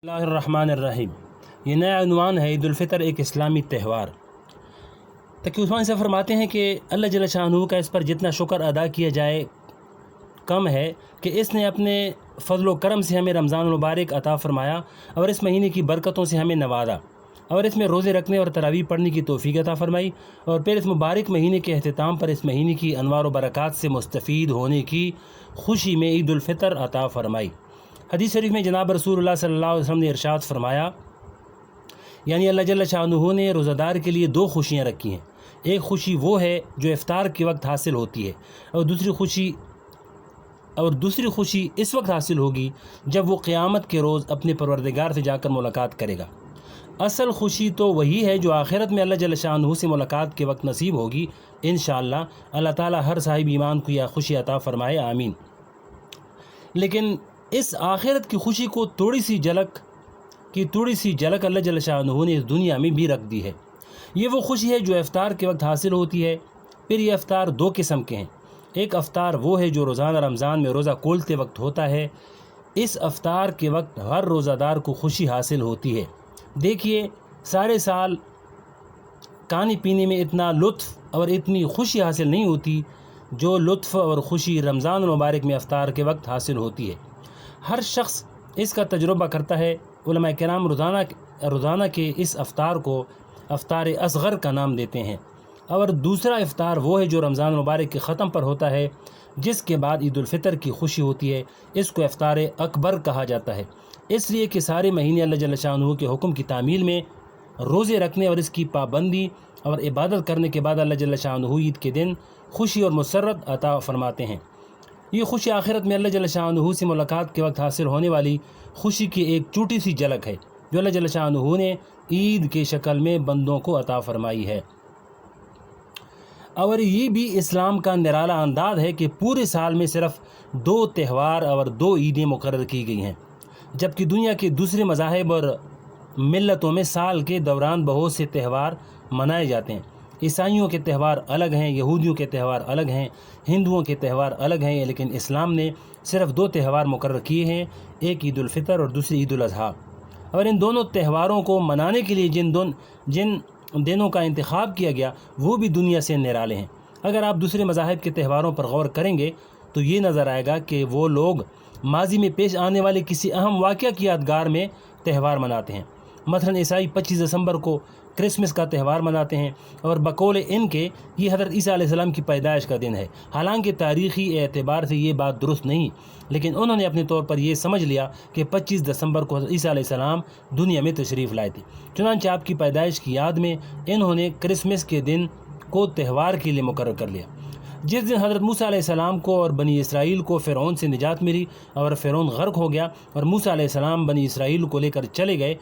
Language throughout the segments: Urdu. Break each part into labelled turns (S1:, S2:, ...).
S1: اللہ الرحمن الرحیم۔ یہ نیا عنوان ہے عید الفطر ایک اسلامی تہوار۔ تقی عثمان سے فرماتے ہیں کہ اللہ جل شانہ کا اس پر جتنا شکر ادا کیا جائے کم ہے کہ اس نے اپنے فضل و کرم سے ہمیں رمضان المبارک عطا فرمایا اور اس مہینے کی برکتوں سے ہمیں نوازا اور اس میں روزے رکھنے اور تراویح پڑھنے کی توفیق عطا فرمائی اور پھر اس مبارک مہینے کے اختتام پر اس مہینے کی انوار و برکات سے مستفید ہونے کی خوشی میں عید الفطر عطا فرمائی۔ حدیث شریف میں جناب رسول اللہ صلی اللہ علیہ وسلم نے ارشاد فرمایا، یعنی اللہ جل شانہ نے روزہ دار کے لیے دو خوشیاں رکھی ہیں۔ ایک خوشی وہ ہے جو افطار کے وقت حاصل ہوتی ہے اور دوسری خوشی اس وقت حاصل ہوگی جب وہ قیامت کے روز اپنے پروردگار سے جا کر ملاقات کرے گا۔ اصل خوشی تو وہی ہے جو آخرت میں اللہ جل شانہ سے ملاقات کے وقت نصیب ہوگی۔ انشاءاللہ اللہ تعالی ہر صاحب ایمان کو یہ خوشی عطا فرمائے، آمین۔ لیکن اس آخرت کی خوشی کو تھوڑی سی جھلک اللہ جل شانہ نے اس دنیا میں بھی رکھ دی ہے۔ یہ وہ خوشی ہے جو افطار کے وقت حاصل ہوتی ہے۔ پھر یہ افطار دو قسم کے ہیں۔ ایک افطار وہ ہے جو روزانہ رمضان میں روزہ کھولتے وقت ہوتا ہے۔ اس افطار کے وقت ہر روزہ دار کو خوشی حاصل ہوتی ہے۔ دیکھیے، سارے سال کھانے پینے میں اتنا لطف اور اتنی خوشی حاصل نہیں ہوتی جو لطف اور خوشی رمضان المبارک میں افطار کے وقت حاصل ہوتی ہے۔ ہر شخص اس کا تجربہ کرتا ہے۔ علماء کرام روزانہ کے اس افطار کو افطار اصغر کا نام دیتے ہیں، اور دوسرا افطار وہ ہے جو رمضان المبارک کے ختم پر ہوتا ہے، جس کے بعد عید الفطر کی خوشی ہوتی ہے۔ اس کو افطار اکبر کہا جاتا ہے، اس لیے کہ سارے مہینے اللہ جل شانہ کے حکم کی تعمیل میں روزے رکھنے اور اس کی پابندی اور عبادت کرنے کے بعد اللہ جل شانہ عید کے دن خوشی اور مسرت عطا فرماتے ہیں۔ یہ خوشی آخرت میں اللہ جل شانہ سے ملاقات کے وقت حاصل ہونے والی خوشی کی ایک چھوٹی سی جھلک ہے جو اللہ جل شانہ نے عید کے شکل میں بندوں کو عطا فرمائی ہے۔ اور یہ بھی اسلام کا نرالا انداز ہے کہ پورے سال میں صرف دو تہوار اور دو عیدیں مقرر کی گئی ہیں، جبکہ دنیا کے دوسرے مذاہب اور ملتوں میں سال کے دوران بہت سے تہوار منائے جاتے ہیں۔ عیسائیوں کے تہوار الگ ہیں، یہودیوں کے تہوار الگ ہیں، ہندوؤں کے تہوار الگ ہیں، لیکن اسلام نے صرف دو تہوار مقرر کیے ہیں، ایک عید الفطر اور دوسری عید الاضحیٰ۔ اور ان دونوں تہواروں کو منانے کے لیے جن دنوں کا انتخاب کیا گیا وہ بھی دنیا سے نرالے ہیں۔ اگر آپ دوسرے مذاہب کے تہواروں پر غور کریں گے تو یہ نظر آئے گا کہ وہ لوگ ماضی میں پیش آنے والے کسی اہم واقعہ کی یادگار میں تہوار مناتے ہیں۔ مثلاً عیسائی 25 دسمبر کو کرسمس کا تہوار مناتے ہیں، اور بقول ان کے یہ حضرت عیسیٰ علیہ السلام کی پیدائش کا دن ہے۔ حالانکہ تاریخی اعتبار سے یہ بات درست نہیں، لیکن انہوں نے اپنے طور پر یہ سمجھ لیا کہ 25 دسمبر کو حضرت عیسیٰ علیہ السلام دنیا میں تشریف لائے تھے، چنانچہ آپ کی پیدائش کی یاد میں انہوں نے کرسمس کے دن کو تہوار کے لیے مقرر کر لیا۔ جس دن حضرت موسیٰ علیہ السلام کو اور بنی اسرائیل کو فرعون سے نجات ملی اور فرعون غرق ہو گیا اور موسیٰ علیہ السلام بنی اسرائیل کو لے کر چلے گئے،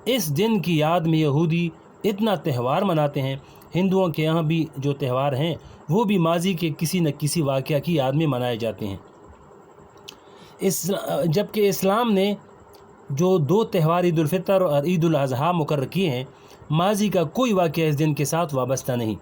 S1: اس دن کی یاد میں یہودی اتنا تہوار مناتے ہیں۔ ہندوؤں کے یہاں بھی جو تہوار ہیں وہ بھی ماضی کے کسی نہ کسی واقعہ کی یاد میں منائے جاتے ہیں۔ جبکہ اسلام نے جو دو تہوار عید الفطر اور عید الاضحیٰ مقرر کیے ہیں، ماضی کا کوئی واقعہ اس دن کے ساتھ وابستہ نہیں۔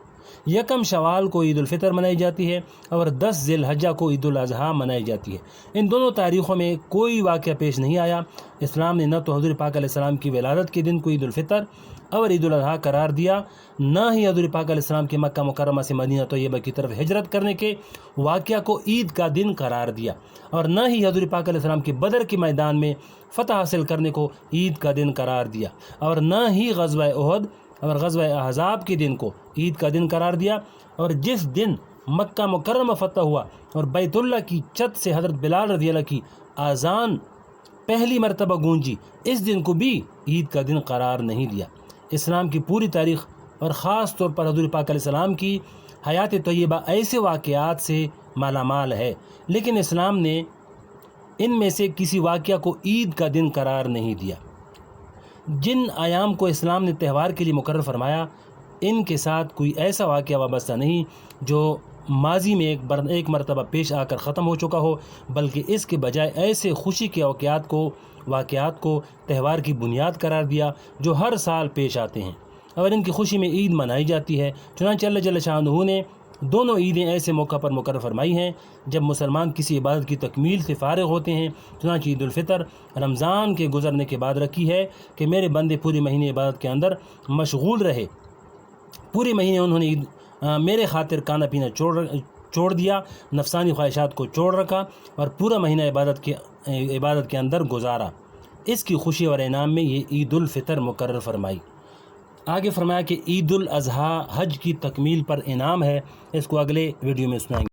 S1: یکم شوال کو عید الفطر منائی جاتی ہے اور 10 ذی الحجہ کو عید الاضحیٰ منائی جاتی ہے۔ ان دونوں تاریخوں میں کوئی واقعہ پیش نہیں آیا۔ اسلام نے نہ تو حضور پاک علیہ السلام کی ولادت کے دن کو عید الفطر اور عید الاضحیٰ قرار دیا، نہ ہی حضور پاک علیہ السلام کے مکہ مکرمہ سے مدینہ طیبہ کی طرف ہجرت کرنے کے واقعہ کو عید کا دن قرار دیا، اور نہ ہی حضور پاک علیہ السلام کے بدر کے میدان میں فتح حاصل کرنے کو عید کا دن قرار دیا، اور نہ ہی غزوہ احد اور غزوہ احزاب کے دن کو عید کا دن قرار دیا۔ اور جس دن مکہ مکرمہ فتح ہوا اور بیت اللہ کی چھت سے حضرت بلال رضی اللہ کی اذان پہلی مرتبہ گونجی، اس دن کو بھی عید کا دن قرار نہیں دیا۔ اسلام کی پوری تاریخ اور خاص طور پر حضور پاک علیہ السلام کی حیات طیبہ ایسے واقعات سے مالا مال ہے، لیکن اسلام نے ان میں سے کسی واقعہ کو عید کا دن قرار نہیں دیا۔ جن ایام کو اسلام نے تہوار کے لیے مقرر فرمایا، ان کے ساتھ کوئی ایسا واقعہ وابستہ نہیں جو ماضی میں ایک مرتبہ پیش آ کر ختم ہو چکا ہو، بلکہ اس کے بجائے ایسے خوشی کے واقعات کو تہوار کی بنیاد قرار دیا جو ہر سال پیش آتے ہیں، اور ان کی خوشی میں عید منائی جاتی ہے۔ چنانچہ اللہ جل شانہ نے دونوں عیدیں ایسے موقع پر مقرر فرمائی ہیں جب مسلمان کسی عبادت کی تکمیل سے فارغ ہوتے ہیں۔ چنانچہ عید الفطر رمضان کے گزرنے کے بعد رکھی ہے کہ میرے بندے پورے مہینے عبادت کے اندر مشغول رہے، پورے مہینے انہوں نے میرے خاطر کھانا پینا چھوڑ دیا، نفسانی خواہشات کو چھوڑ رکھا اور پورا مہینہ عبادت کے اندر گزارا۔ اس کی خوشی اور انعام میں یہ عید الفطر مقرر فرمائی۔ آگے فرمایا کہ عید الاضحیٰ حج کی تکمیل پر انعام ہے۔ اس کو اگلے ویڈیو میں سنائیں گے۔